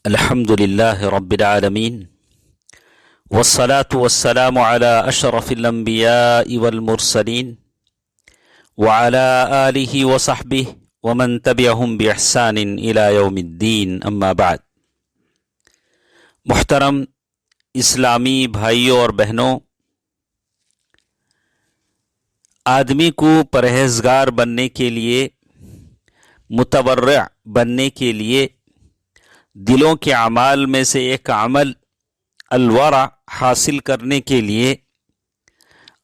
الحمد لله رب العالمين والصلاة والسلام على أشرف الأنبياء والمرسلين وعلى آله وصحبه ومن تبعهم بإحسان إلى يوم الدين أما بعد۔ محترم اسلامی بھائیوں اور بہنوں، آدمی کو پرہیزگار بننے کے لیے، متورع بننے کے لیے دلوں کے اعمال میں سے ایک عمل الورع حاصل کرنے کے لیے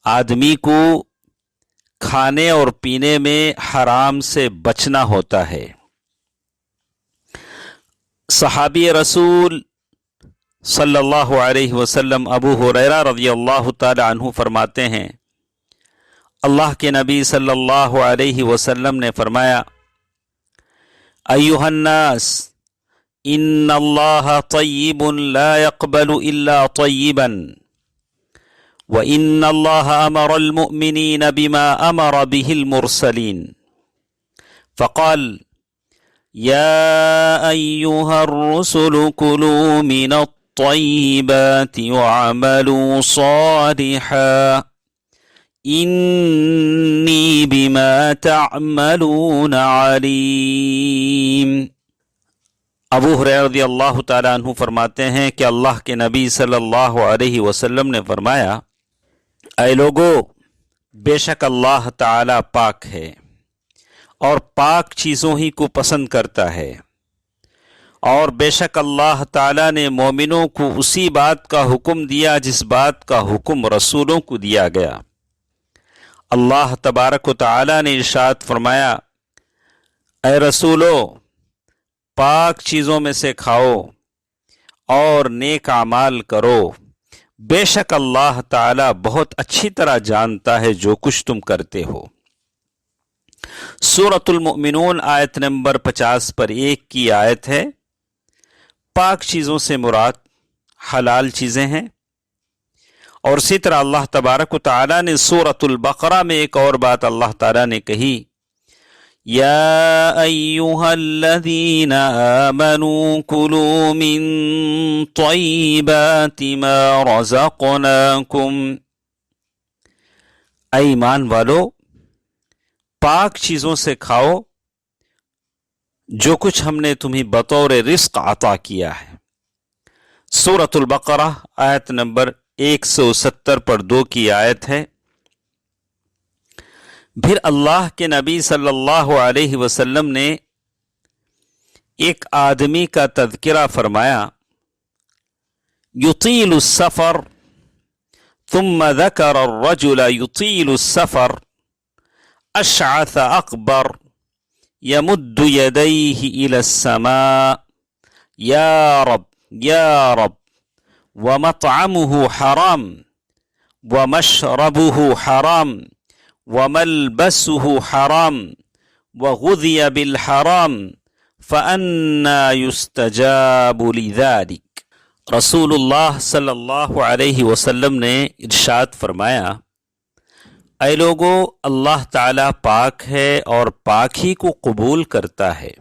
آدمی کو کھانے اور پینے میں حرام سے بچنا ہوتا ہے۔ صحابی رسول صلی اللہ علیہ وسلم ابو ہریرہ رضی اللہ تعالی عنہ فرماتے ہیں، اللہ کے نبی صلی اللہ علیہ وسلم نے فرمایا، ایھا الناس ان اللہ طیب لا يقبل الا طیبا وان اللہ امر المؤمنین بما امر به المرسلین فقال یا ایھا الرسل کلوا من الطیبات وعملوا صالحا انی بما تعملون علیم۔ ابو ہریرہ رضی اللہ تعالیٰ عنہ فرماتے ہیں کہ اللہ کے نبی صلی اللہ علیہ وسلم نے فرمایا، اے لوگو، بے شک اللہ تعالیٰ پاک ہے اور پاک چیزوں ہی کو پسند کرتا ہے، اور بے شک اللہ تعالیٰ نے مومنوں کو اسی بات کا حکم دیا جس بات کا حکم رسولوں کو دیا گیا۔ اللہ تبارک و تعالیٰ نے ارشاد فرمایا، اے رسولو، پاک چیزوں میں سے کھاؤ اور نیک اعمال کرو، بے شک اللہ تعالی بہت اچھی طرح جانتا ہے جو کچھ تم کرتے ہو۔ سورۃ المؤمنون آیت نمبر 50 پر 1 کی آیت ہے۔ پاک چیزوں سے مراد حلال چیزیں ہیں، اور اسی طرح اللہ تبارک و تعالی نے سورۃ البقرہ میں ایک اور بات اللہ تعالی نے کہی، یا ایھا الذین آمنوا کلوا من طیبات ما رزقناکم، اے ایمان والو، پاک چیزوں سے کھاؤ جو کچھ ہم نے تمہیں بطور رزق عطا کیا ہے۔ سورۃ البقرہ آیت نمبر 170 پر 2 کی آیت ہے۔ پھر اللہ کے نبی صلی اللہ علیہ وسلم نے ایک آدمی کا تذکرہ فرمایا، یطیل السفر، ثم ذکر الرجل یطیل السفر اشعث اکبر یمد یدیہ الی السماء یا رب یا رب ومطعمہ حرام ومشربہ حرام وملبسہ حرام وغذی بالحرام فأنا یستجاب لذلک۔ رسول اللہ صلی اللہ علیہ وسلم نے ارشاد فرمایا، اے لوگو، اللہ تعالیٰ پاک ہے اور پاک ہی کو قبول کرتا ہے،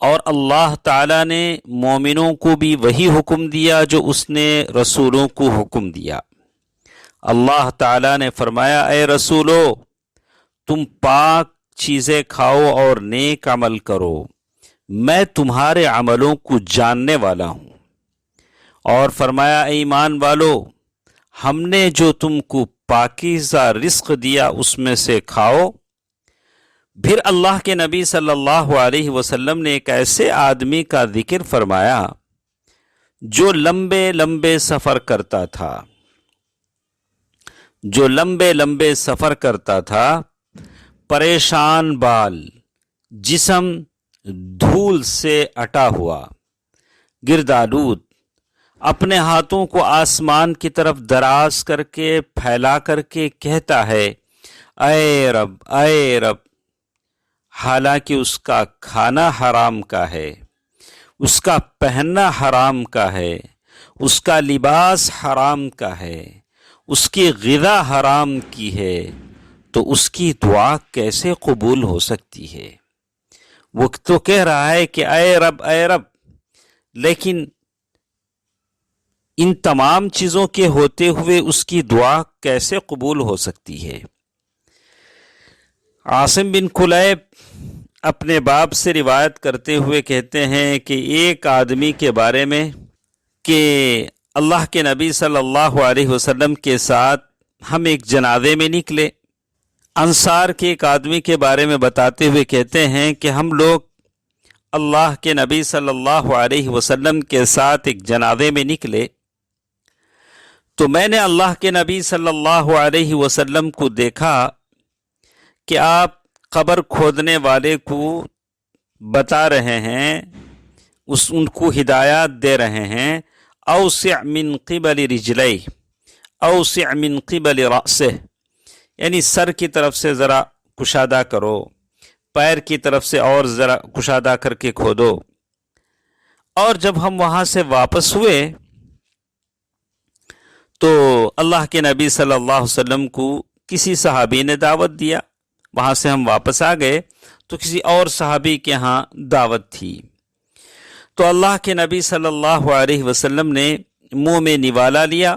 اور اللہ تعالیٰ نے مومنوں کو بھی وہی حکم دیا جو اس نے رسولوں کو حکم دیا۔ اللہ تعالیٰ نے فرمایا، اے رسولو، تم پاک چیزیں کھاؤ اور نیک عمل کرو، میں تمہارے عملوں کو جاننے والا ہوں۔ اور فرمایا، اے ایمان والو، ہم نے جو تم کو پاکیزہ رزق دیا اس میں سے کھاؤ۔ پھر اللہ کے نبی صلی اللہ علیہ وسلم نے ایک ایسے آدمی کا ذکر فرمایا جو لمبے لمبے سفر کرتا تھا، سفر کرتا تھا، پریشان بال، جسم دھول سے اٹا ہوا، گردآلود، اپنے ہاتھوں کو آسمان کی طرف دراز کر کے پھیلا کر کے کہتا ہے، اے رب اے رب، حالانکہ اس کا کھانا حرام کا ہے، اس کا پہننا حرام کا ہے، اس کا لباس حرام کا ہے، اس کی غذا حرام کی ہے، تو اس کی دعا کیسے قبول ہو سکتی ہے؟ وہ تو کہہ رہا ہے کہ اے رب اے رب، لیکن ان تمام چیزوں کے ہوتے ہوئے اس کی دعا کیسے قبول ہو سکتی ہے؟ عاصم بن کلیب اپنے باپ سے روایت کرتے ہوئے کہتے ہیں کہ ایک آدمی کے بارے میں کہ اللہ کے نبی صلی اللہ علیہ وسلم کے ساتھ ہم ایک جنازے میں نکلے. انصار کے ایک آدمی کے بارے میں بتاتے ہوئے کہتے ہیں کہ ہم لوگ اللہ کے نبی صلی اللہ علیہ وسلم کے ساتھ ایک جنازے میں نکلے تو میں نے اللہ کے نبی صلی اللہ علیہ وسلم کو دیکھا کہ آپ قبر کھودنے والے کو بتا رہے ہیں، ان کو ہدایات دے رہے ہیں، اوسع من قبل رجلی اوسع من قبل رأسہ، یعنی سر کی طرف سے ذرا کشادہ کرو، پیر کی طرف سے اور ذرا کشادہ کر کے کھودو. اور جب ہم وہاں سے واپس ہوئے تو اللہ کے نبی صلی اللہ علیہ وسلم کو کسی صحابی نے دعوت دیا. وہاں سے ہم واپس آ گئے تو کسی اور صحابی کے ہاں دعوت تھی. تو اللہ کے نبی صلی اللہ علیہ وسلم نے منہ میں نوالا لیا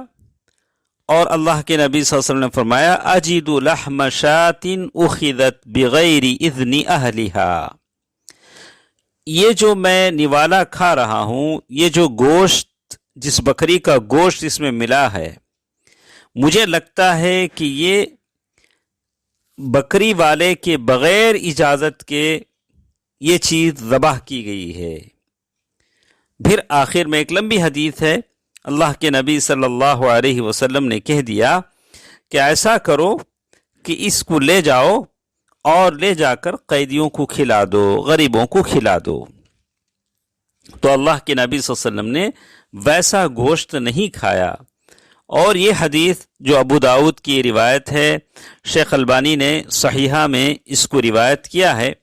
اور اللہ کے نبی صلی اللہ علیہ وسلم نے فرمایا اجد لحم شاۃ اخذت بغیر اذن اہلھا، یہ جو میں نوالا کھا رہا ہوں، یہ جو گوشت، جس بکری کا گوشت اس میں ملا ہے، مجھے لگتا ہے کہ یہ بکری والے کے بغیر اجازت کے یہ چیز ذبح کی گئی ہے. پھر آخر میں ایک لمبی حدیث ہے، اللہ کے نبی صلی اللہ علیہ وسلم نے کہہ دیا کہ ایسا کرو کہ اس کو لے جاؤ اور لے جا کر قیدیوں کو کھلا دو، غریبوں کو کھلا دو. تو اللہ کے نبی صلی اللہ علیہ وسلم نے ویسا گوشت نہیں کھایا. اور یہ حدیث جو ابو داؤد کی روایت ہے، شیخ البانی نے صحیحہ میں اس کو روایت کیا ہے.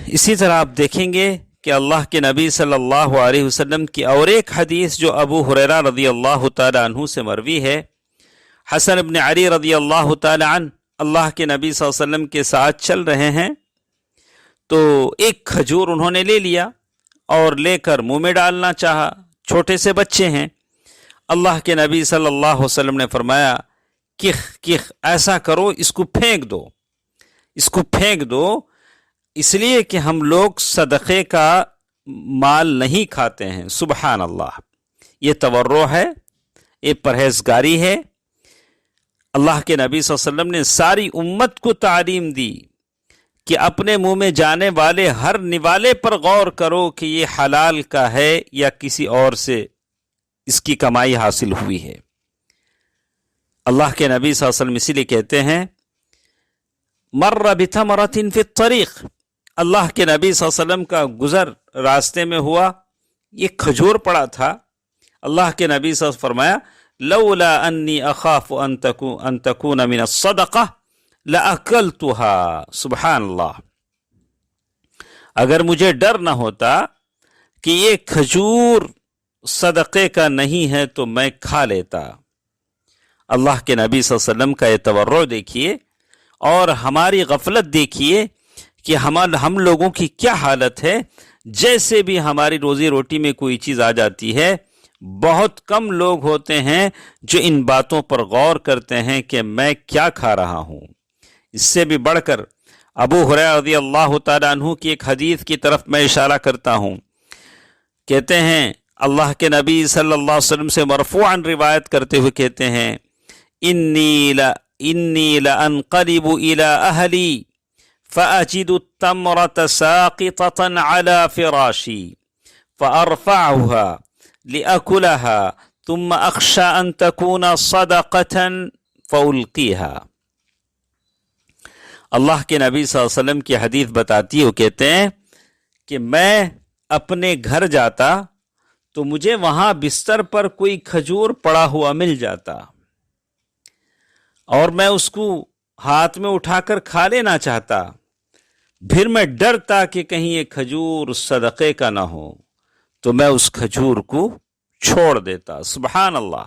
اسی طرح آپ دیکھیں گے کہ اللہ کے نبی صلی اللہ علیہ وسلم کی اور ایک حدیث جو ابو ہریرہ رضی اللہ تعالی عنہ سے مروی ہے، حسن بن علی رضی اللہ تعالی عنہ اللہ کے نبی صلی اللہ علیہ وسلم کے ساتھ چل رہے ہیں تو ایک کھجور انہوں نے لے لیا اور لے کر منہ میں ڈالنا چاہا. چھوٹے سے بچے ہیں. اللہ کے نبی صلی اللہ علیہ وسلم نے فرمایا کخ کخ، ایسا کرو اس کو پھینک دو، اس کو پھینک دو، اس لیے کہ ہم لوگ صدقے کا مال نہیں کھاتے ہیں. سبحان اللہ، یہ تورع ہے، یہ پرہیزگاری ہے. اللہ کے نبی صلی اللہ علیہ وسلم نے ساری امت کو تعلیم دی کہ اپنے منہ میں جانے والے ہر نوالے پر غور کرو کہ یہ حلال کا ہے یا کسی اور سے اس کی کمائی حاصل ہوئی ہے. اللہ کے نبی صلی اللہ علیہ وسلم اسی لیے کہتے ہیں مر بثمرۃ فی الطریق، اللہ کے نبی صلی اللہ علیہ وسلم کا گزر راستے میں ہوا، یہ کھجور پڑا تھا. اللہ کے نبی صلی اللہ علیہ وسلم فرمایا لولا انی اخاف ان تکون من الصدقہ لأکلتها. سبحان اللہ، اگر مجھے ڈر نہ ہوتا کہ یہ کھجور صدقے کا نہیں ہے تو میں کھا لیتا. اللہ کے نبی صلی اللہ علیہ وسلم کا یہ تورع دیکھیے اور ہماری غفلت دیکھیے کہ ہم لوگوں کی کیا حالت ہے. جیسے بھی ہماری روزی روٹی میں کوئی چیز آ جاتی ہے، بہت کم لوگ ہوتے ہیں جو ان باتوں پر غور کرتے ہیں کہ میں کیا کھا رہا ہوں. اس سے بھی بڑھ کر ابو ہریرہ رضی اللہ تعالی عنہ کی ایک حدیث کی طرف میں اشارہ کرتا ہوں. کہتے ہیں اللہ کے نبی صلی اللہ علیہ وسلم سے مرفوعاً روایت کرتے ہوئے کہتے ہیں انی لانقلب الى اہلی فاجد التمرة ساقطة على فراشی فارفعها لأکلها ثم اخشى ان تكون صدقة فالقیها. اللہ کے نبی صلی اللہ علیہ وسلم کی حدیث بتاتی ہے، وہ کہتے ہیں کہ میں اپنے گھر جاتا تو مجھے وہاں بستر پر کوئی کھجور پڑا ہوا مل جاتا اور میں اس کو ہاتھ میں اٹھا کر کھا لینا چاہتا. پھر میں ڈرتا کہ کہیں یہ کھجور صدقے کا نہ ہو تو میں اس کھجور کو چھوڑ دیتا. سبحان اللہ،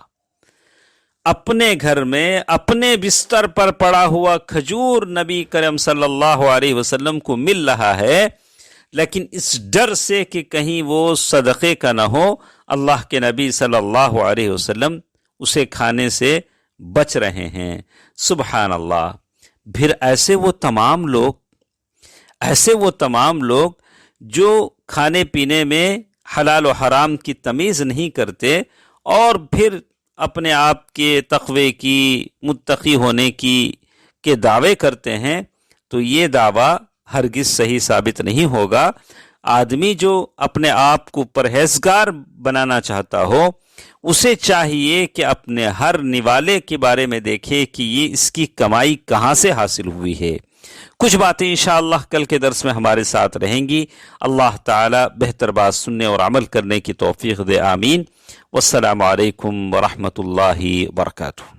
اپنے گھر میں اپنے بستر پر پڑا ہوا کھجور نبی کریم صلی اللہ علیہ وسلم کو مل رہا ہے، لیکن اس ڈر سے کہ کہیں وہ صدقے کا نہ ہو، اللہ کے نبی صلی اللہ علیہ وسلم اسے کھانے سے بچ رہے ہیں۔ سبحان اللہ۔ پھر ایسے وہ تمام لوگ جو کھانے پینے میں حلال و حرام کی تمیز نہیں کرتے اور پھر اپنے آپ کے تقوی کی، متقی ہونے کی کے دعوے کرتے ہیں، تو یہ دعویٰ ہرگز صحیح ثابت نہیں ہوگا۔ آدمی جو اپنے آپ کو پرہیزگار بنانا چاہتا ہو، اسے چاہیے کہ اپنے ہر نوالے کے بارے میں دیکھے کہ یہ اس کی کمائی کہاں سے حاصل ہوئی ہے۔ کچھ باتیں انشاءاللہ کل کے درس میں ہمارے ساتھ رہیں گی۔ اللہ تعالی بہتر بات سننے اور عمل کرنے کی توفیق دے، آمین۔ والسلام علیکم ورحمۃ اللہ وبرکاتہ۔